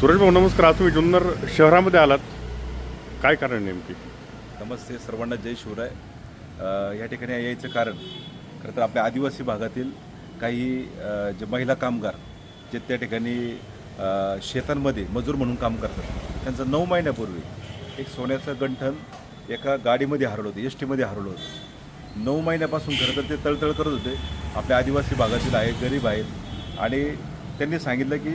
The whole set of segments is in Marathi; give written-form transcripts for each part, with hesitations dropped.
सुरेश भाऊ नमस्कार. आज तुम्ही जुन्नर शहरामध्ये आलात, काय कारण नेमकी? नमस्ते सर्वांना, जय शिवराय. या ठिकाणी यायचं कारण खरं तर आपल्या आदिवासी भागातील काही जे महिला कामगार जे त्या ठिकाणी शेतांमध्ये मजूर म्हणून काम करतात, त्यांचं 9 महिन्यापूर्वी एक सोन्याचं गंठण एका गाडीमध्ये हरवलं होतं, एस टीमध्ये हरवलं होतं. 9 महिन्यापासून खरं तर ते तळतळ करत होते. आपल्या आदिवासी भागातील आहेत, गरीब आहेत. आणि त्यांनी सांगितलं की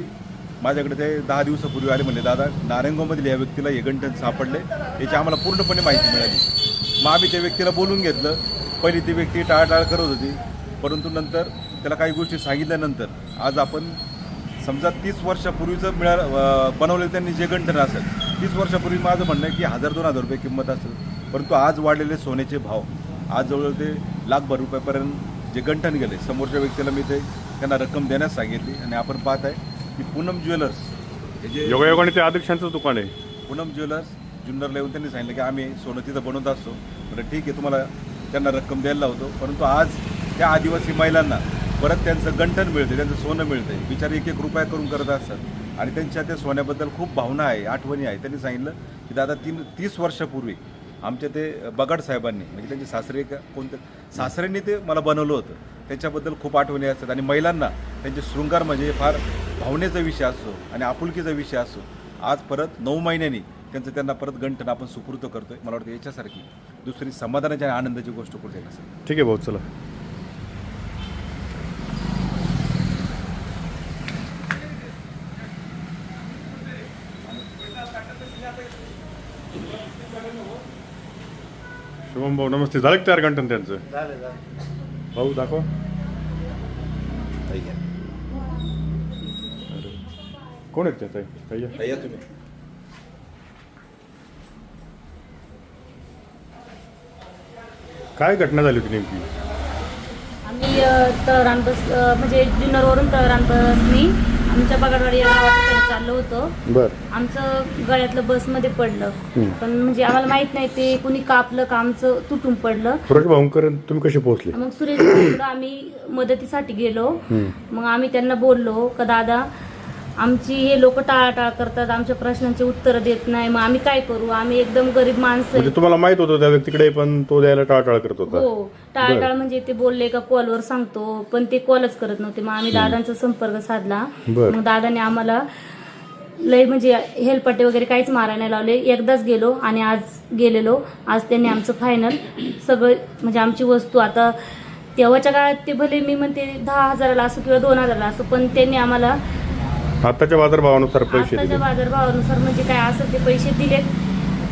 माझ्याकडे ते 10 दिवसापूर्वी आले, म्हणले दादा नारायणगावमधील या व्यक्तीला हे गंठण सापडले, याची आम्हाला पूर्णपणे माहिती मिळाली. मग आम्ही त्या व्यक्तीला बोलून घेतलं. पहिली ती व्यक्ती टाळाटाळ करत होती, परंतु नंतर त्याला काही गोष्टी सांगितल्यानंतर आज आपण समजा 30 वर्षापूर्वीचं बनवलेलं त्यांनी जे गंठण असेल, 30 वर्षापूर्वी माझं म्हणणं आहे की 1000-2000 रुपये किंमत असेल, परंतु आज वाढलेले सोन्याचे भाव, आज जवळ ते लाखभर रुपयापर्यंत जे गंठण गेले. समोरच्या व्यक्तीला मी ते त्यांना रक्कम देण्यास सांगितली. आणि आपण पाहत आहे की पूनम ज्वेलर्स हे जे योगायोगाने ते अध्यक्षांचं दुकान आहे, पूनम ज्वेलर्स जुन्नरला येऊन त्यांनी सांगितलं की आम्ही सोनं तिथं बनवत असतो. म्हणजे ठीक आहे, तुम्हाला त्यांना रक्कम द्यायला लावतो, परंतु आज त्या आदिवासी महिलांना परत त्यांचं गंठण मिळते, त्यांचं सोनं मिळतं आहे. बिचारे 1-1 रुपया करून करत असतात आणि त्यांच्या त्या सोन्याबद्दल खूप भावना आहे, आठवणी आहे. त्यांनी सांगितलं की दादा 30 वर्षापूर्वी आमच्या ते बगाड साहेबांनी, म्हणजे त्यांचे सासरे का कोणतं सासऱ्यांनी ते मला बनवलं होतं, त्याच्याबद्दल खूप आठवणी असतात. आणि महिलांना त्यांचे शृंगार म्हणजे फार भावनेचा विषय असतो आणि आपुलकीचा विषय असतो. आज परत 9 महिन्यांनी त्यांना परत गंठण आपण सुपूर्द करतोय. मला वाटतं याच्यासारखी दुसरी समाधानाची आणि आनंदाची गोष्ट कुठे नसेल. ठीक आहे भाऊ, चला. शुभम भाऊ नमस्ते. झालं का तयार गंठण त्यांचं? भाऊ दाखवा. कोण आहेत त्या ताई? तुम्ही काय घटना झाली होती नेमकी? आम्ही तळरान बस म्हणजे जुन्नरवरून तळरान बसनी आमच्या बगाडवाडी या गावाकडे चाललो होतो. बरं. आमचं गळ्यातलं बसमध्ये पडलं, पण म्हणजे आम्हाला माहित नाही ते कुणी कापलं का आमचं तुटून पडलं. सुरेश भाऊंकर तुम्ही कसे पोहोचले? मग सुरेश भाऊंकडे आम्ही मदतीसाठी गेलो. मग आम्ही त्यांना बोललो का दादा आमची हे लोक टाळाटाळ करतात, आमच्या प्रश्नांची उत्तरं देत नाही, मग आम्ही काय करू, आम्ही एकदम गरीब माणसं. म्हणजे तुम्हाला माहित होतं त्या व्यक्तीकडे, पण तो द्यायला टाळाटाळ करत होता? हो, टाळाटाळ म्हणजे ते बोलले का कॉलवर सांगतो, पण ते कॉलच करत नव्हते. मग आम्ही दादांचा संपर्क साधला. मग दादाने आम्हाला लय म्हणजे हेलपट्टे वगैरे काहीच मारायला नाही लावले. एकदाच गेलो आणि आज गेलेलो. आज त्यांनी आमचं फायनल सगळं म्हणजे आमची वस्तू, आता तेव्हाच्या काळात ते भले मी म्हणते 10,000ला असो किंवा 2,000ला असो, पण त्यांनी आम्हाला आताच्या बाजारभावानुसार पैसे दिले. आताच्या बाजारभावानुसार म्हणजे काय असं ते पैसे दिलेत.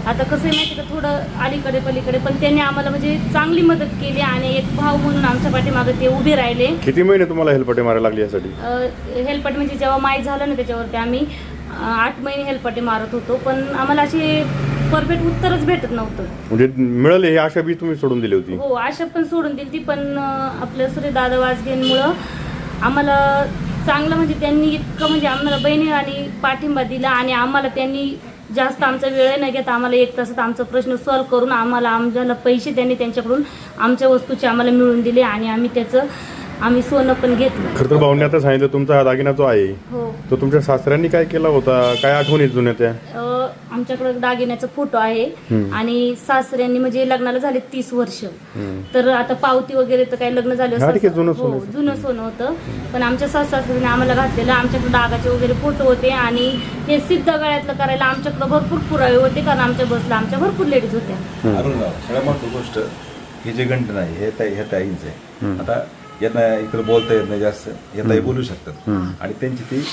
आता कसं आहे माहिती का, थोडं अलीकडे पलीकडे, पण त्यांनी आम्हाला म्हणजे चांगली मदत केली आणि एक भाव म्हणून आमच्या पाठीमागे ते उभे राहिले. किती महिने तुम्हाला हेलपटे मारायला लागली यासाठी? हेलपटे म्हणजे जेव्हा माहीत झालं ना त्याच्यावरती आम्ही 8 महिने हेलपटे मारत होतो, पण आम्हाला अशी परफेक्ट उत्तरच भेटत नव्हतं. म्हणजे मिळाले ही आशा बी तुम्ही सोडून दिली होती? हो, आशा पण सोडून दिली ती, पण आपल्या सुरेश दादा वाजगेंमुळं आम्हाला चांगलं म्हणजे त्यांनी इतकं म्हणजे आम्हाला बहिणी आणि पाठिंबा दिला. आणि आम्हाला त्यांनी जास्त आमचा वेळ न घेता आम्हाला 1 तासात आमचा प्रश्न सॉल्व करून आम्हाला पैसे त्यांनी त्यांच्याकडून आमच्या वस्तूचे आम्हाला मिळवून दिले आणि आम्ही सोनं पण घेतलं. खरं तर भाऊंनी आता सांगितलं तुमचा हा दागिना जो आहे हो, तो तुमच्या सासऱ्यांनी काय केला होता, काय आठवणी जुन्या त्या? आमच्याकडे दागिन्याचा फोटो आहे आणि सासऱ्यांनी म्हणजे लग्नाला झाले 30 वर्ष, तर आता पावती वगैरे तर काही लग्न झालं जुनं सोनं होतं, पण आमच्या सासऱ्यांनी आम्हाला घातलेलं. आमच्याकडे डागाचे वगैरे फोटो होते आणि हे सिद्ध गळ्यातलं करायला आमच्याकडे भरपूर पुरावे होते, कारण आमच्या बसला आमच्या भरपूर लेडीज होत्या. सगळ्यात महत्त्वाची गोष्ट हे जे गंठण आहे हे ताईंचं आहे. आता यांना इकडे बोलता येत नाही जास्त, या ताई बोलू शकतात आणि त्यांची ती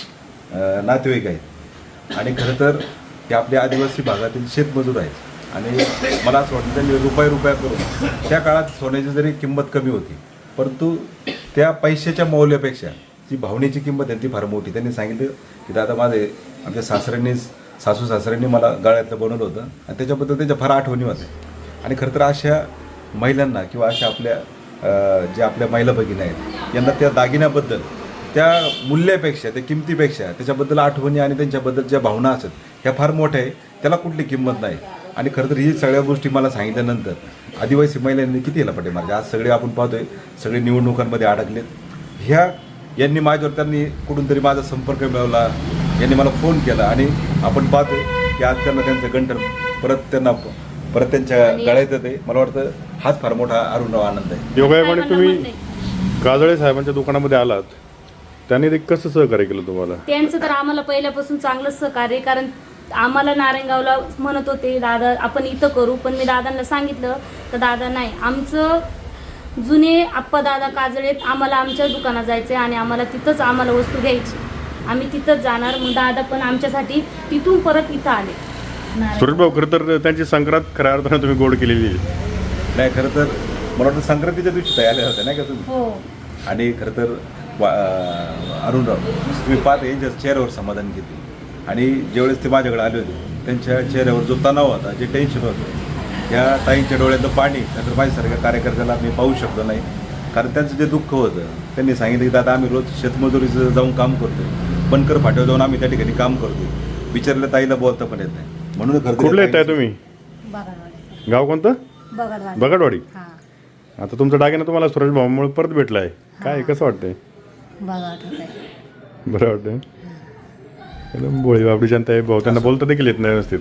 नातेवाईक आहेत. आणि खरं तर हे आपल्या आदिवासी भागातील शेतमजूर आहेत आणि मला असं वाटतं त्यांनी रुपया करून त्या काळात सोन्याची जरी किंमत कमी होती, परंतु त्या पैशाच्या मौल्यापेक्षा जी भावनेची किंमत आहे ती फार मोठी. त्यांनी सांगितलं की दादा आमच्या सासू सासऱ्यांनी मला गळ्यातलं बनवलं होतं आणि त्याच्याबद्दल त्यांच्या फार आठवणी होत्या. आणि खरं तर अशा महिलांना किंवा अशा ज्या आपल्या महिला भगिनी आहेत यांना त्या दागिन्याबद्दल, त्या मूल्यापेक्षा, त्या किमतीपेक्षा त्याच्याबद्दल आठवणी आणि त्यांच्याबद्दल ज्या भावना असतात ह्या फार मोठ्या आहे, त्याला कुठली किंमत नाही. आणि खरं तर ही सगळ्या गोष्टी मला सांगितल्यानंतर आदिवासी महिलांनी किती हेलपाटे मारले. आज सगळे आपण पाहतोय सगळे निवडणुकांमध्ये अडकलेत. यांनी माझ्यावर त्यांनी कुठून तरी माझा संपर्क मिळवला यांनी मला फोन केला आणि आपण पाहतोय की आज त्यांना त्यांचं गंठन परत त्यांच्या गळ्यात येते. मला वाटतं हाच फार मोठा अरुण आनंद आहे. योगायोगाने तुम्ही काजळे साहेबांच्या दुकानामध्ये आलात, त्यांनी ते कसं सहकार्य केलं तुम्हाला? त्यांचं तर आम्हाला पहिल्यापासून चांगलंच सहकार्य, कारण आम्हाला नारायणगावला म्हणत होते दादा आपण इथं करू, पण मी दादांना सांगितलं तर दादा नाही, आमचं जुने आप्पा दादा काजळेत, आम्हाला आमच्या दुकानात जायचं आणि आम्हाला तिथंच आम्हाला वस्तू घ्यायची, आम्ही तिथंच जाणार. मग दादा पण आमच्यासाठी तिथून परत इथं आले. सुरेश भाऊ, खरं तर त्यांची संक्रांत खऱ्या अर्थानं तुम्ही गोड केलेली आहे. नाही, खरं तर मला वाटतं संक्रांतीच्या दिवशी तयार होते नाही का तुम्ही? हो. आणि खरं तर अरुणराव तुम्ही पाहता यांच्या चेहऱ्यावर समाधान घेतले आणि ज्यावेळेस ते माझ्याकडे आले होते त्यांच्या चेहऱ्यावर जो तणाव होता, जे टेन्शन होतं, त्या ताईंच्या डोळ्यातलं पाणी नंतर माझ्यासारख्या कार्यकर्त्याला मी पाहू शकलो नाही. कारण त्यांचं जे दुःख होतं, त्यांनी सांगितलं की दादा आम्ही रोज शेतमजुरीचं जाऊन काम करतो, बनकर फाट्यावर जाऊन आम्ही त्या ठिकाणी काम करतो, बिचारल्या ताईला बोलता पण येत नाही. म्हणून कुठले येत आहे तुम्ही? गाव कोणतं? बगडवाडी. आता तुमचा दागिना तुम्हाला सुरेश भाऊमुळे परत भेटला आहे, काय कसं वाटतंय? बरं वाटतंय. भोळी बाबडी जनता आहे भाऊ, त्यांना बोलता देखील येत नाही व्यवस्थित.